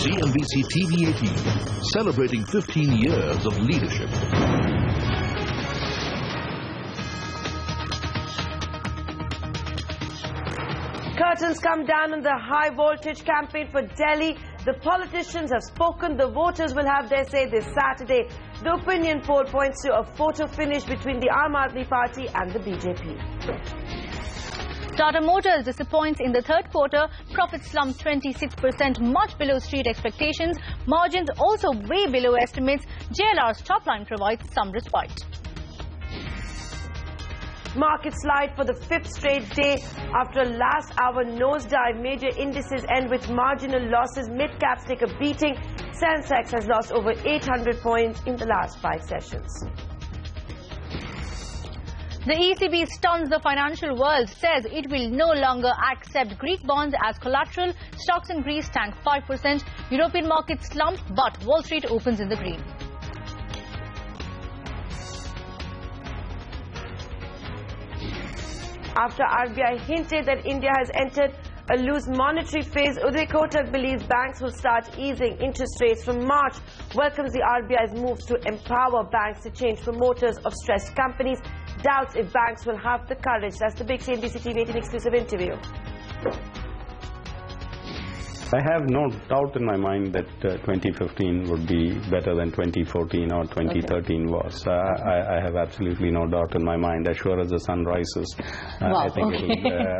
CNBC TV18, celebrating 15 years of leadership. Curtains come down on the high voltage campaign for Delhi. The politicians have spoken. The voters will have their say this Saturday. The opinion poll points to a photo finish between the Aam Aadmi Party and the BJP. Tata Motors disappoints in the third quarter. Profits slumped 26%, much below street expectations. Margins also way below estimates. JLR's top line provides some respite. Markets slide for the fifth straight day after a last hour nosedive. Major indices end with marginal losses. Mid-caps take a beating. Sensex has lost over 800 points in the last 5 sessions. The ECB stuns the financial world, says it will no longer accept Greek bonds as collateral. Stocks in Greece tank 5%. European markets slump, but Wall Street opens in the green. After RBI hinted that India has entered a loose monetary phase, Uday Kotak believes banks will start easing interest rates from March. Welcomes the RBI's moves to empower banks to change promoters of stressed companies. Doubts if banks will have the courage. That's the big CNBC TV18 exclusive interview. I have no doubt in my mind that 2015 would be better than 2014 or 2013 was. I have absolutely no doubt in my mind. As sure as the sun rises, I think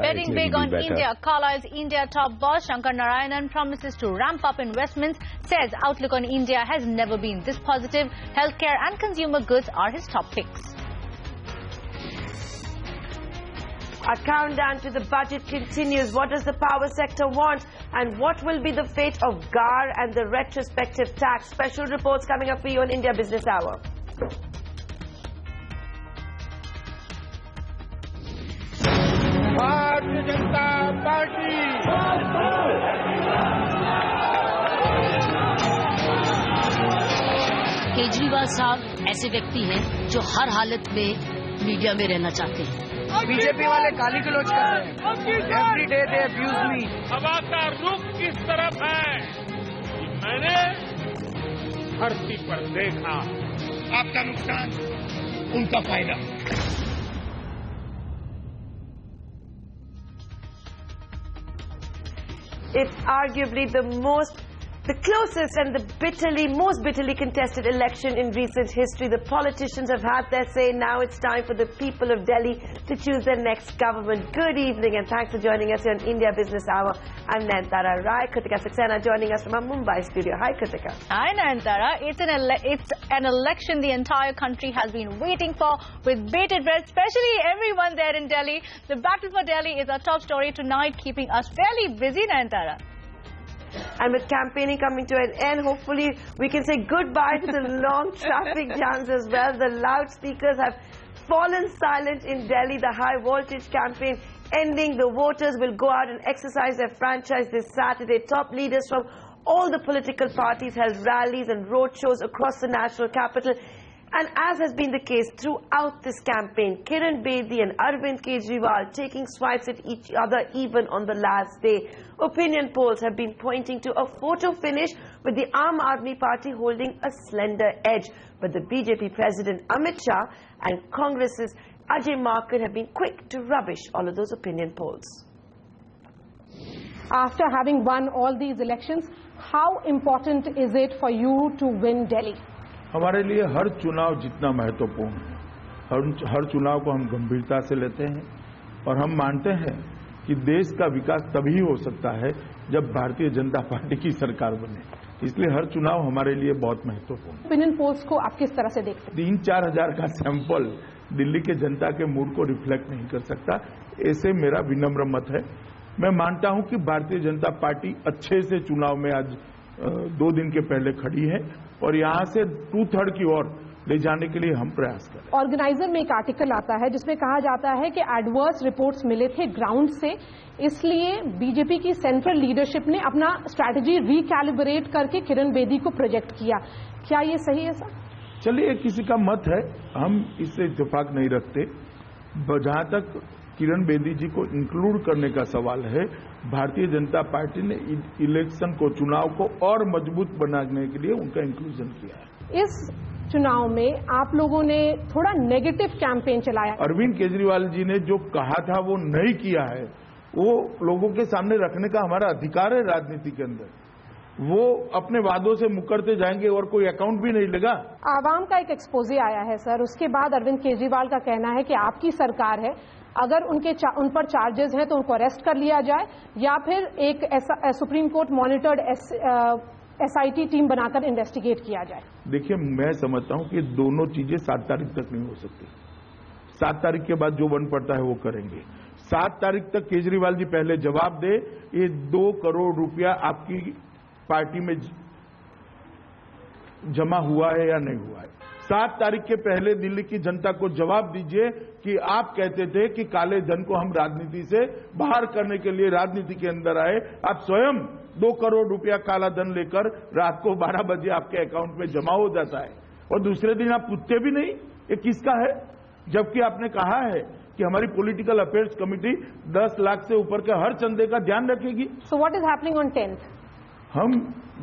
Betting big on India, Carlyle's India top boss Shankar Narayanan promises to ramp up investments, says outlook on India has never been this positive. Healthcare and consumer goods are his top picks. Our countdown to the budget continues. What does the power sector want? And what will be the fate of GAR and the retrospective tax? Special reports coming up for you on India Business Hour. Bharatiya Janata Party. Kejriwal साहब ऐसे व्यक्ति हैं जो हर हालत में media में रहना चाहते हैं। बीजेपी वाले गाली गलौज कर रहे हैं। Every day they abuse me. हवा का रुख किस तरफ है कि मैंने धरती पर देखा। आपका नुकसान, उनका फायदा। It's arguably the closest and the most bitterly contested election in recent history. The politicians have had their say. Now it's time for the people of Delhi to choose their next government. Good evening and thanks for joining us here on India Business Hour. I'm Nayantara Rai. Kritika Saxena joining us from our Mumbai studio. Hi, Kritika. Hi, Nayantara. It's an election the entire country has been waiting for with bated breath, especially everyone there in Delhi. The battle for Delhi is our top story tonight, keeping us fairly busy, Nayantara. And with campaigning coming to an end, hopefully we can say goodbye to the long traffic jams as well. The loudspeakers have fallen silent in Delhi. The high voltage campaign ending. The voters will go out and exercise their franchise this Saturday. Top leaders from all the political parties held rallies and roadshows across the national capital. And as has been the case throughout this campaign, Kiran Bedi and Arvind Kejriwal taking swipes at each other even on the last day. Opinion polls have been pointing to a photo finish with the Aam Aadmi Party holding a slender edge. But the BJP President Amit Shah and Congress's Ajay Markan have been quick to rubbish all of those opinion polls. After having won all these elections, how important is it for you to win Delhi? हमारे लिए हर चुनाव जितना महत्वपूर्ण है, हर चुनाव को हम गंभीरता से लेते हैं और हम मानते हैं कि देश का विकास तभी हो सकता है जब भारतीय जनता पार्टी की सरकार बने। इसलिए हर चुनाव हमारे लिए बहुत महत्वपूर्ण है। ओपिनियन पोल्स को आप किस तरह से देखते हैं? 3-4 हजार का सैंपल दिल्ली के जनता के मूड को रिफ्लेक्ट नहीं कर सकता, ऐसे मेरा विनम्र मत है। मैं मानता हूं कि भारतीय जनता पार्टी अच्छे से चुनाव में आज 2 दिन के पहले खड़ी है और यहां से 2/3 की ओर ले जाने के लिए हम प्रयास करें। ऑर्गेनाइजर में एक आर्टिकल आता है जिसमें कहा जाता है कि एडवर्स रिपोर्ट्स मिले थे ग्राउंड से, इसलिए बीजेपी की सेंट्रल लीडरशिप ने अपना स्ट्रैटेजी रिकैलिब्रेट करके किरण बेदी को प्रोजेक्ट किया। क्या ये सही है सर? चलिए, किसी का मत है, हम इससे इत्तेफाक नहीं रखते। जहां तक किरण बेदी जी को इंक्लूड करने का सवाल है, भारतीय जनता पार्टी ने इलेक्शन को, चुनाव को और मजबूत बनाने के लिए उनका इंक्लूजन किया है। इस चुनाव में आप लोगों ने थोड़ा नेगेटिव कैंपेन चलाया। अरविंद केजरीवाल जी ने जो कहा था वो नहीं किया है, वो लोगों के सामने रखने का हमारा अधिकार है राजनीति के अंदर। वो अपने वादों से मुकरते जाएंगे और कोई अकाउंट भी नहीं लेगा। आवाम का एक एक्सपोजे आया है सर, उसके बाद अरविंद केजरीवाल का कहना है कि आपकी सरकार है, अगर उन पर चार्जेस हैं तो उनको अरेस्ट कर लिया जाए या फिर एक supreme court monitored SIT team बनाकर इन्वेस्टिगेट किया जाए। देखिए, मैं समझता हूं कि दोनों चीजें 7 तारीख तक नहीं हो सकती। 7 तारीख के बाद जो बन पड़ता है वो करेंगे। 7 तारीख तक केजरीवाल जी पहले जवाब दे, ये 2 करोड़ रुपया आपकी पार्टी में जमा हुआ है या नहीं हुआ है। 7 तारीख के पहले दिल्ली की जनता को जवाब दीजिए कि आप कहते थे कि काले धन को हम राजनीति से बाहर करने के लिए राजनीति के अंदर आए। आप स्वयं 2 करोड़ रुपया काला धन लेकर रात को 12 बजे आपके अकाउंट में जमा हो जाता है और दूसरे दिन आप पूछते भी नहीं ये किसका है, जबकि आपने कहा है कि हमारी पॉलिटिकल अफेयर्स कमेटी 10 लाख से ऊपर के हर चंदे का ध्यान रखेगी। So what is happening on 10th? हम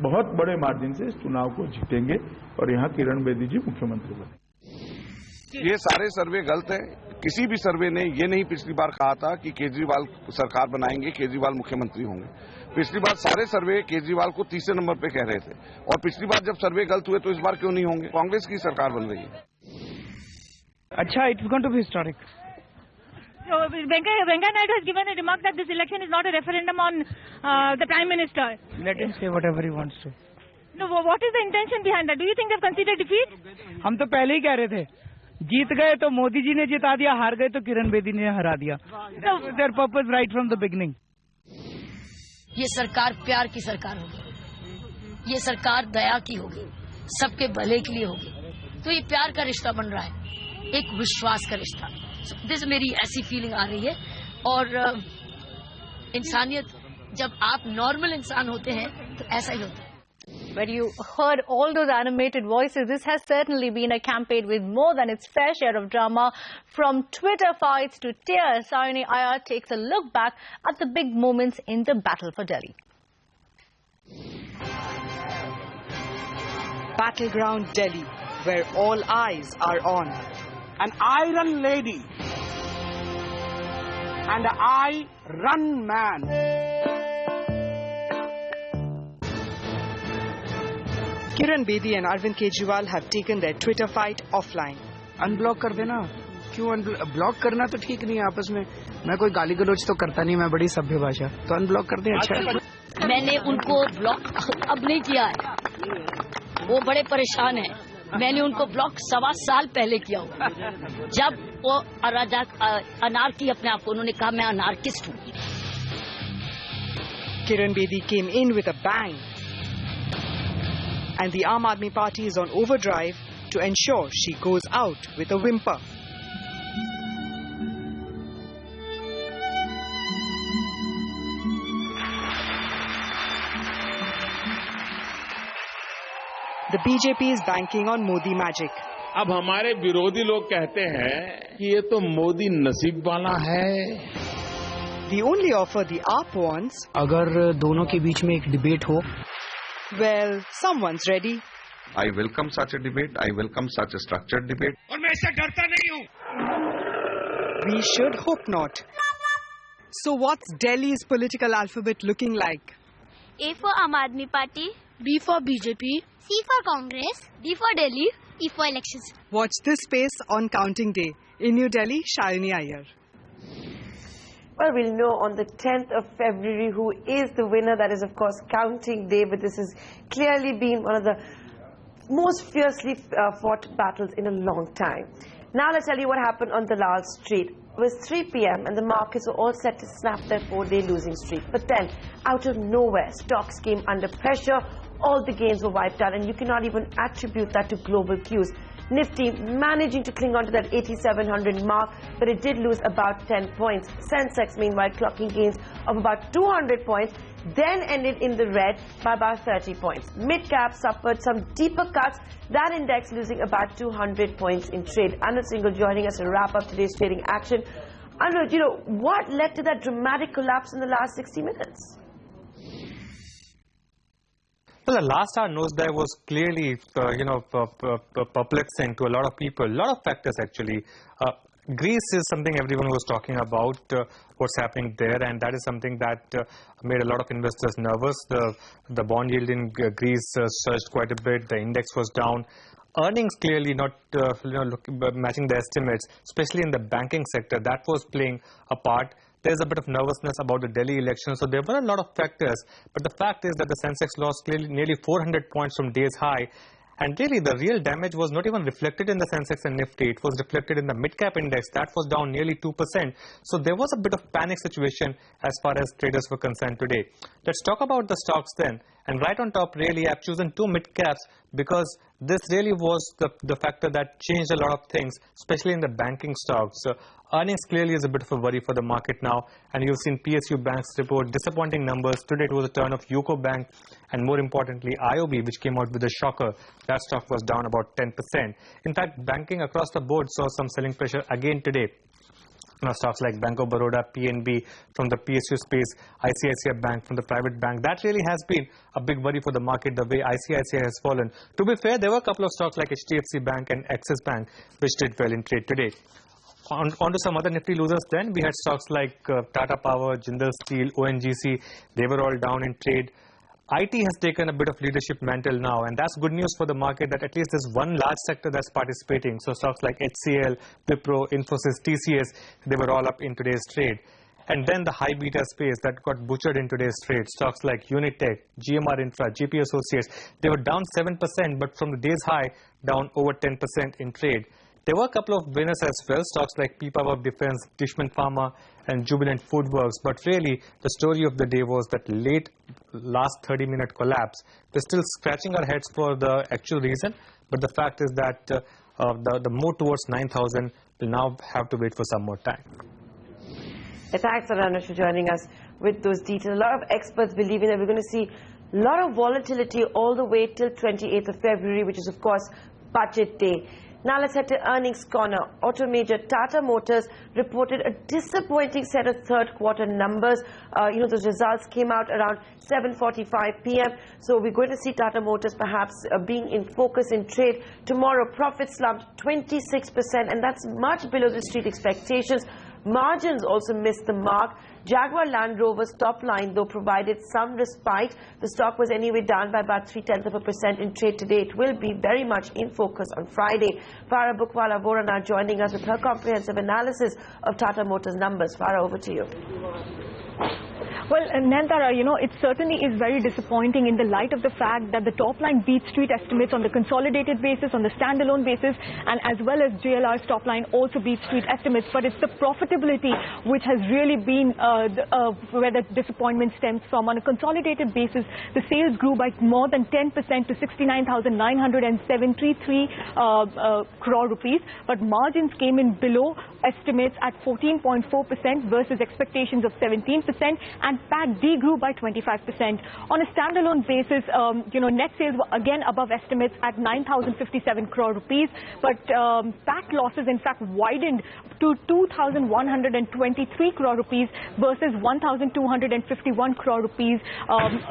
बहुत बड़े मार्जिन से इस चुनाव को जीतेंगे और यहाँ किरण बेदी जी मुख्यमंत्री बने। ये सारे सर्वे गलत हैं। किसी भी सर्वे ने ये नहीं पिछली बार कहा था कि केजरीवाल सरकार बनाएंगे, केजरीवाल मुख्यमंत्री होंगे। पिछली बार सारे सर्वे केजरीवाल को तीसरे नंबर पे कह रहे थे और पिछली बार जब सर्वे गलत हुए तो इस बार क्यों नहीं होंगे? कांग्रेस की सरकार बन रही है। अच्छा, it's going to be historic. So, Venkaiah Naidu has given a remark that this election is not a referendum on the Prime Minister. Let him say whatever he wants to. No, what is the intention behind that? Do you think they've conceded defeat? हम तो पहले ही कह रहे थे, जीत गए तो मोदी जी ने जिता दिया, हार गए तो किरण बेदी ने हरा दिया। Their purpose right from the beginning. ये सरकार प्यार की सरकार होगी, ये सरकार दया की होगी, सबके भले के लिए होगी। तो ये प्यार का रिश्ता बन रहा है, एक विश्वास का रिश्ता। दिस मेरी ऐसी फीलिंग आ रही है। और इंसानियत, जब आप नॉर्मल इंसान होते हैं तो ऐसा ही होता है। But you heard all those animated voices. This has certainly been a campaign with more than its fair share of drama, from Twitter fights to tears. Sayoni Iyer takes a look back at the big moments in the battle for Delhi. Battleground Delhi, where all eyes are on. An iron lady and an I-run man. Kiran Bedi and Arvind Kejriwal have taken their Twitter fight offline. Unblock कर देना। क्यों block करना तो ठीक नहीं है आपस में। मैं कोई गाली गलौज तो करता नहीं, मैं बड़ी सभ्य भाषा, तो अनब्लॉक कर दें। अच्छा, मैंने उनको ब्लॉक अब नहीं किया है, वो बड़े परेशान हैं। मैंने उनको ब्लॉक 1.25 साल पहले किया हुआ, जब वो अनारकी अपने आप को, उन्होंने कहा मैं अनारकिस्ट हूँ। Kiran Bedi came in with a bang, and the Aam Aadmi Party is on overdrive to ensure she goes out with a whimper. The BJP is banking on Modi magic. अब हमारे विरोधी लोग कहते हैं कि ये तो मोदी नसीब वाला है। The only offer the AAP wants, अगर दोनों के बीच में एक डिबेट हो, well, someone's ready. I welcome such a debate. I welcome such a structured debate. और मैं इससे डरता नहीं हूँ। We should hope not. So what's Delhi's political alphabet looking like? A for Aam Aadmi Party, B for BJP, C for Congress, D for Delhi, E for elections. Watch this space on counting day. In New Delhi, Sayoni Iyer. Well, we'll know on the 10th of February who is the winner. That is, of course, counting day. But this has clearly been one of the most fiercely fought battles in a long time. Now let's tell you what happened on the Lal Street. It was 3 p.m. and the markets were all set to snap their 4-day losing streak. But then, out of nowhere, stocks came under pressure. All the gains were wiped out, and you cannot even attribute that to global cues. Nifty managing to cling on to that 8700 mark, but it did lose about 10 points. Sensex meanwhile clocking gains of about 200 points, then ended in the red by about 30 points. Mid-cap suffered some deeper cuts, that index losing about 200 points in trade. Anuj Singhal joining us to wrap up today's trading action. Anuj, what led to that dramatic collapse in the last 60 minutes? Well, the last hour nosedive was clearly, perplexing to a lot of people. A lot of factors, actually. Greece is something everyone was talking about, what's happening there, and that is something that made a lot of investors nervous. The bond yield in Greece surged quite a bit. The index was down. Earnings clearly not matching the estimates, especially in the banking sector. That was playing a part. There's a bit of nervousness about the Delhi election, so there were a lot of factors. But the fact is that the Sensex lost nearly 400 points from day's high. And really, the real damage was not even reflected in the Sensex and Nifty. It was reflected in the mid-cap index. That was down nearly 2%. So there was a bit of panic situation as far as traders were concerned today. Let's talk about the stocks then. And right on top, really, I've chosen two mid-caps because this really was the factor that changed a lot of things, especially in the banking stocks. Earnings clearly is a bit of a worry for the market now. And you've seen PSU banks report disappointing numbers. Today it was a turn of UCO Bank and more importantly IOB, which came out with a shocker. That stock was down about 10%. In fact, banking across the board saw some selling pressure again today. Stocks like Bank of Baroda, PNB from the PSU space, ICICI Bank from the private bank. That really has been a big worry for the market, the way ICICI has fallen. To be fair, there were a couple of stocks like HDFC Bank and Axis Bank which did well in trade today. On to some other nifty losers then. We had stocks like Tata Power, Jindal Steel, ONGC. They were all down in trade. IT has taken a bit of leadership mantle now, and that's good news for the market that at least there's one large sector that's participating. So stocks like HCL, Wipro, Infosys, TCS, they were all up in today's trade. And then the high beta space that got butchered in today's trade. Stocks like Unitech, GMR Infra, GP Associates, they were down 7%, but from the day's high, down over 10% in trade. There were a couple of winners as well, stocks like Pipavav Defense, Tishman Pharma and Jubilant Foodworks. But really, the story of the day was that last 30-minute collapse. We're still scratching our heads for the actual reason, but the fact is that the move towards 9,000 will now have to wait for some more time. Thanks, Anuj, for joining us with those details. A lot of experts believing that we're going to see a lot of volatility all the way till 28th of February, which is, of course, budget day. Now let's head to earnings corner. Auto major Tata Motors reported a disappointing set of third quarter numbers. Those results came out around 7:45 p.m. So we're going to see Tata Motors perhaps being in focus in trade tomorrow. Profits slumped 26%, and that's much below the street expectations. Margins also missed the mark. Jaguar Land Rover's top line, though, provided some respite. The stock was anyway down by about 0.3% in trade today. It will be very much in focus on Friday. Farah Bukwala Vora now joining us with her comprehensive analysis of Tata Motors numbers. Farah, over to you. Well, Nandara, it certainly is very disappointing in the light of the fact that the top line beat street estimates on the consolidated basis, on the standalone basis, and as well as JLR's top line also beat street estimates. But it's the profitability which has really been where the disappointment stems from. On a consolidated basis, the sales grew by more than 10% to 69,973 crore rupees, but margins came in below estimates at 14.4% versus expectations of 17%, and PAT degrew by 25%. On a standalone basis, net sales were again above estimates at 9,057 crore rupees, but PAT losses in fact widened to 2,123 crore rupees versus 1,251 crore rupees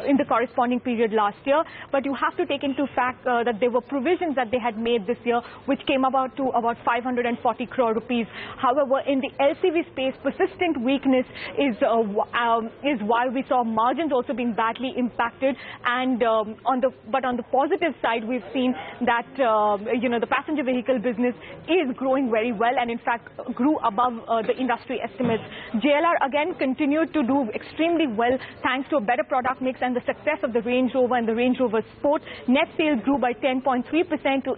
in the corresponding period last year. But you have to take into fact that there were provisions that they had made this year, which came about to about 540 crore rupees. However, in the LCV space, persistent weakness is why we saw margins also being badly impacted. And on the positive side, we've seen that the passenger vehicle business is growing very well, and in fact grew above the industry estimates. JLR again continued to do extremely well thanks to a better product mix and the success of the Range Rover and the Range Rover Sport. Net sales grew by 10.3% to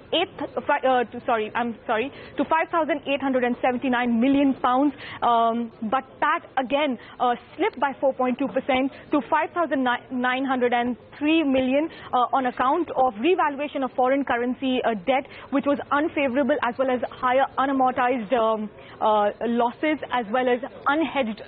5,879 million pounds, but PAT again slipped by 4.8% 0.2% to 5,903 million on account of revaluation of foreign currency debt, which was unfavorable, as well as higher unamortized losses, as well as unhedged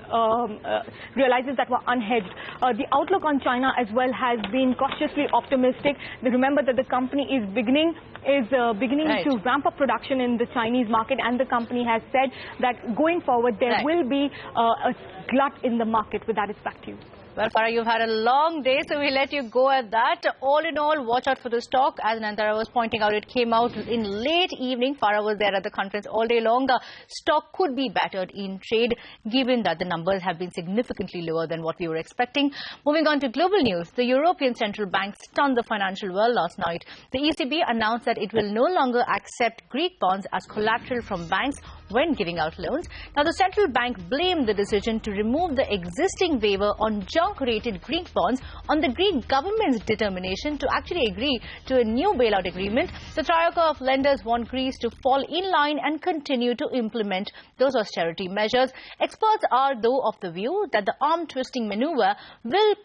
realizes that were unhedged. The outlook on China as well has been cautiously optimistic. Remember that the company is beginning to ramp up production in the Chinese market, and the company has said that going forward there will be a glut in the market. With that, it's back to you. Well, Farah, you've had a long day, so we'll let you go at that. All in all, watch out for the stock. As Nandara was pointing out, it came out in late evening. Farah was there at the conference all day long. Stock could be battered in trade, given that the numbers have been significantly lower than what we were expecting. Moving on to global news, the European Central Bank stunned the financial world last night. The ECB announced that it will no longer accept Greek bonds as collateral from banks when giving out loans. Now, the central bank blamed the decision to remove the existing waiver on junk-rated Greek bonds on the Greek government's determination to actually agree to a new bailout agreement. The troika of lenders want Greece to fall in line and continue to implement those austerity measures. Experts are, though, of the view that the arm-twisting maneuver will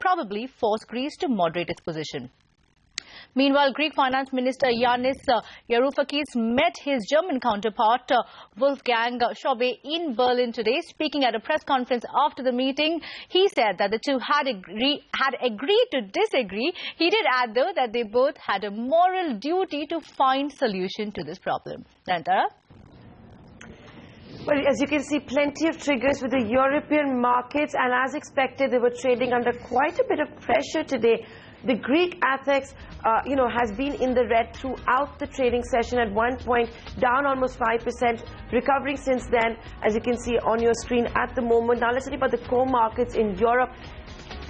probably force Greece to moderate its position. Meanwhile, Greek Finance Minister Yanis Varoufakis met his German counterpart Wolfgang Schäuble in Berlin today. Speaking at a press conference after the meeting, he said that the two had agreed to disagree. He did add, though, that they both had a moral duty to find solution to this problem. Nandara? Well, as you can see, plenty of triggers with the European markets, and as expected, they were trading under quite a bit of pressure today. The Greek ATHEX, has been in the red throughout the trading session. At one point, down almost 5%, recovering since then, as you can see on your screen at the moment. Now, let's talk about the core markets in Europe.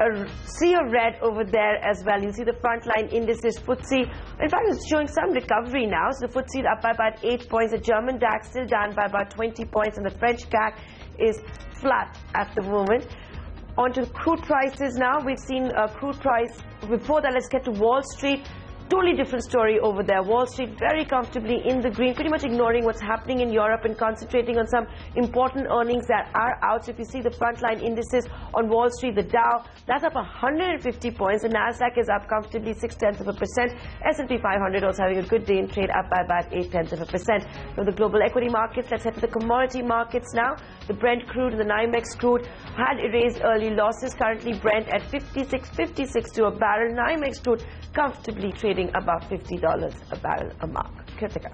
A sea of red over there as well. You see the frontline indices, FTSE. In fact, it's showing some recovery now. So the FTSE is up by about 8 points. The German DAX still down by about 20 points, and the French CAC is flat at the moment. On to crude prices now. We've seen crude price. Before that, let's get to Wall Street. Totally different story over there. Wall Street very comfortably in the green, pretty much ignoring what's happening in Europe and concentrating on some important earnings that are out. So if you see the frontline indices on Wall Street, the Dow, that's up 150 points. The Nasdaq is up comfortably 0.6%. S&P 500 also having a good day in trade, up by about 0.8%. From the global equity markets, let's head to the commodity markets now. The Brent crude and the NYMEX crude had erased early losses. Currently Brent at 56.56 to a barrel. NYMEX crude comfortably trading about $50 a barrel a mark. Kritika.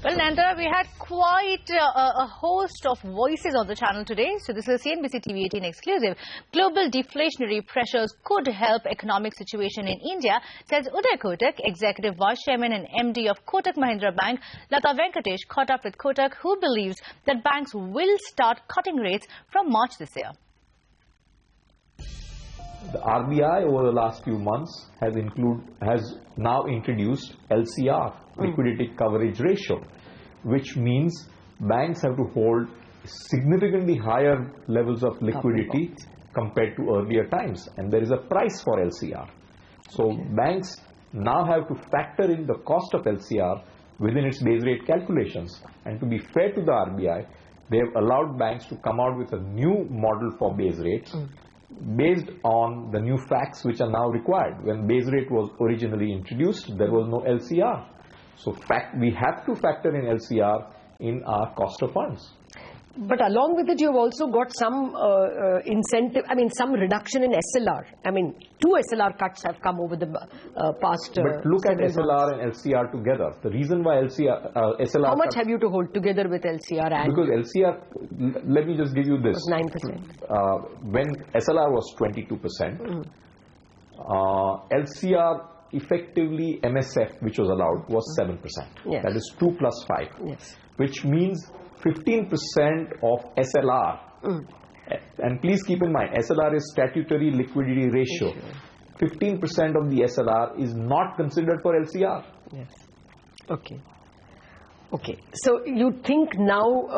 Well, Nandara, we had quite a host of voices on the channel today. So this is CNBC TV 18 exclusive. Global deflationary pressures could help economic situation in India, says Uday Kotak, Executive Vice Chairman and MD of Kotak Mahindra Bank. Lata Venkatesh caught up with Kotak, who believes that banks will start cutting rates from March this year. The RBI over the last few months has now introduced LCR, liquidity coverage ratio, which means banks have to hold significantly higher levels of liquidity compared to earlier times, and there is a price for LCR. So banks now have to factor in the cost of LCR within its base rate calculations. And to be fair to the RBI, they have allowed banks to come out with a new model for base rates based on the new facts which are now required. When base rate was originally introduced, there was no LCR. So we have to factor in LCR in our cost of funds. But along with it, you've also got some incentive, some reduction in SLR. 2 SLR cuts have come over the past But look at SLR and LCR together. The reason why SLR... How much have you to hold together with LCR? And because LCR, let me just give you this. 9%. When SLR was 22%, LCR effectively MSF, which was allowed, was 7%. Yes. That is 2 plus 5. Yes. Which means 15% of SLR, and please keep in mind, SLR is statutory liquidity ratio. 15% of the SLR is not considered for LCR. Yes. Okay. So you think now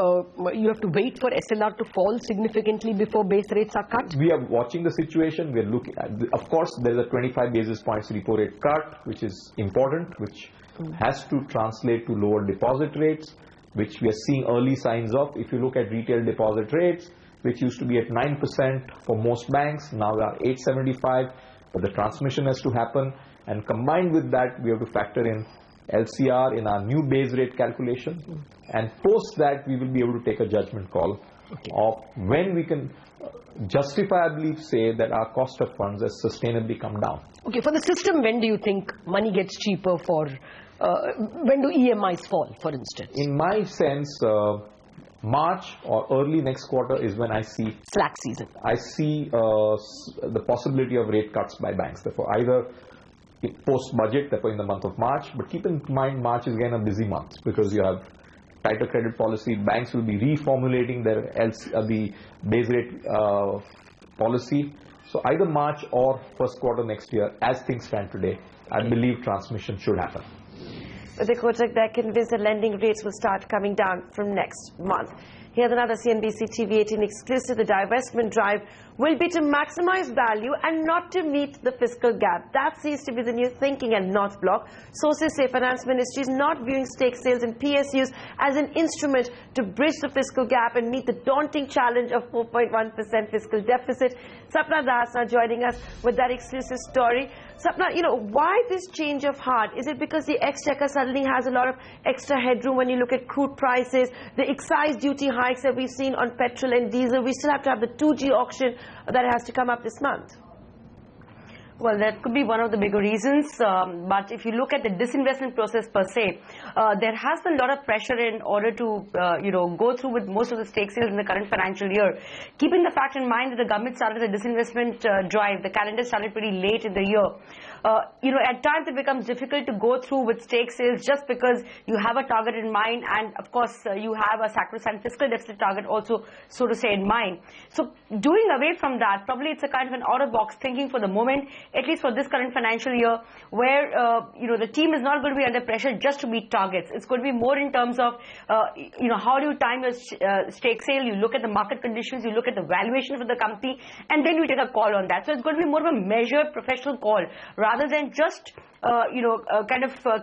you have to wait for SLR to fall significantly before base rates are cut? We are watching the situation. We are looking at, of course, there is a 25 basis points repo rate cut, which is important, which has to translate to lower deposit rates, which we are seeing early signs of. If you look at retail deposit rates, which used to be at 9% for most banks, now are 8.75, but the transmission has to happen, and combined with that, we have to factor in LCR in our new base rate calculation, and post that, we will be able to take a judgment call of when we can justifiably say that our cost of funds has sustainably come down. Okay, for the system, when do you think money gets cheaper for, when do EMIs fall, for instance? In my sense, March or early next quarter is when I see slack season. I see the possibility of rate cuts by banks. Therefore, either post-budget, therefore in the month of March, but keep in mind March is again a busy month because you have tighter credit policy. Banks will be reformulating their the base rate policy. So either March or first quarter next year, as things stand today, I believe transmission should happen. But the Kotak, they're convinced that lending rates will start coming down from next month. Here's another CNBC TV18 exclusive. The divestment drive will be to maximize value and not to meet the fiscal gap. That seems to be the new thinking at North Block. Sources say Finance Ministry is not viewing stake sales in PSUs as an instrument to bridge the fiscal gap and meet the daunting challenge of 4.1% fiscal deficit. Sapna Das now joining us with that exclusive story. Sapna, why this change of heart? Is it because the Exchequer suddenly has a lot of extra headroom when you look at crude prices, the excise duty hikes that we've seen on petrol and diesel? We still have to have the 2G auction that has to come up this month. Well, that could be one of the bigger reasons, but if you look at the disinvestment process per se, there has been a lot of pressure in order to, go through with most of the stake sales in the current financial year. Keeping the fact in mind that the government started the disinvestment drive, the calendar started pretty late in the year. At times it becomes difficult to go through with stake sales just because you have a target in mind, and of course you have a sacrosanct fiscal deficit target also, so to say, in mind. So doing away from that, probably it's a kind of an out-of-box thinking for the moment, at least for this current financial year, where the team is not going to be under pressure just to meet targets. It's going to be more in terms of how do you time your stake sale? You look at the market conditions, you look at the valuation of the company, and then you take a call on that. So it's going to be more of a measured professional call rather than just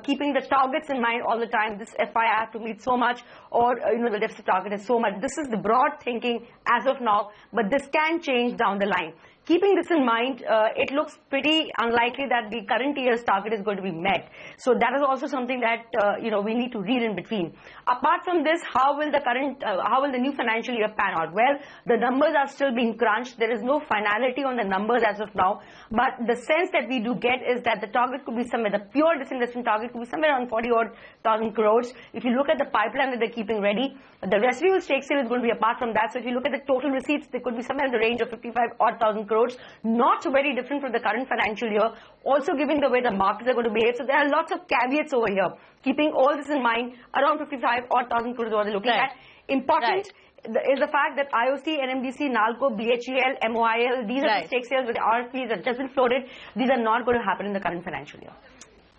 keeping the targets in mind all the time. This FI I have to meet so much, or the deficit target is so much. This is the broad thinking as of now, but this can change down the line. Keeping this in mind, it looks pretty unlikely that the current year's target is going to be met. So that is also something that we need to read in between. Apart from this, how will the new financial year pan out? Well, the numbers are still being crunched. There is no finality on the numbers as of now. But the sense that we do get is that the target could be somewhere, the pure disinvestment target could be somewhere around 40,000 crores. If you look at the pipeline that they're keeping ready, the residual stake sale is going to be apart from that. So if you look at the total receipts, they could be somewhere in the range of 55,000 crores, not very different from the current financial year, also given the way the markets are going to behave. So there are lots of caveats over here. Keeping all this in mind, around 55,000 crores is what they're looking at. Important is the fact that IOC, NMDC, NALCO, BHEL, MOIL, these are the stake sales with the RFPs that have just been floated. These are not going to happen in the current financial year.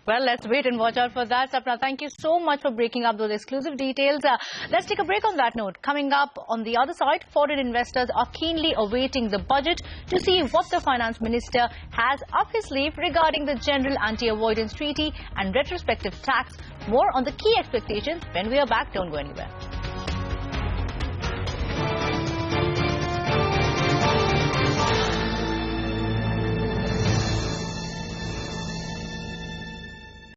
Well, let's wait and watch out for that. Sapna, thank you so much for breaking up those exclusive details. Let's take a break on that note. Coming up on the other side, foreign investors are keenly awaiting the budget to see what the finance minister has up his sleeve regarding the General Anti-Avoidance Treaty and retrospective tax. More on the key expectations when we are back. Don't go anywhere.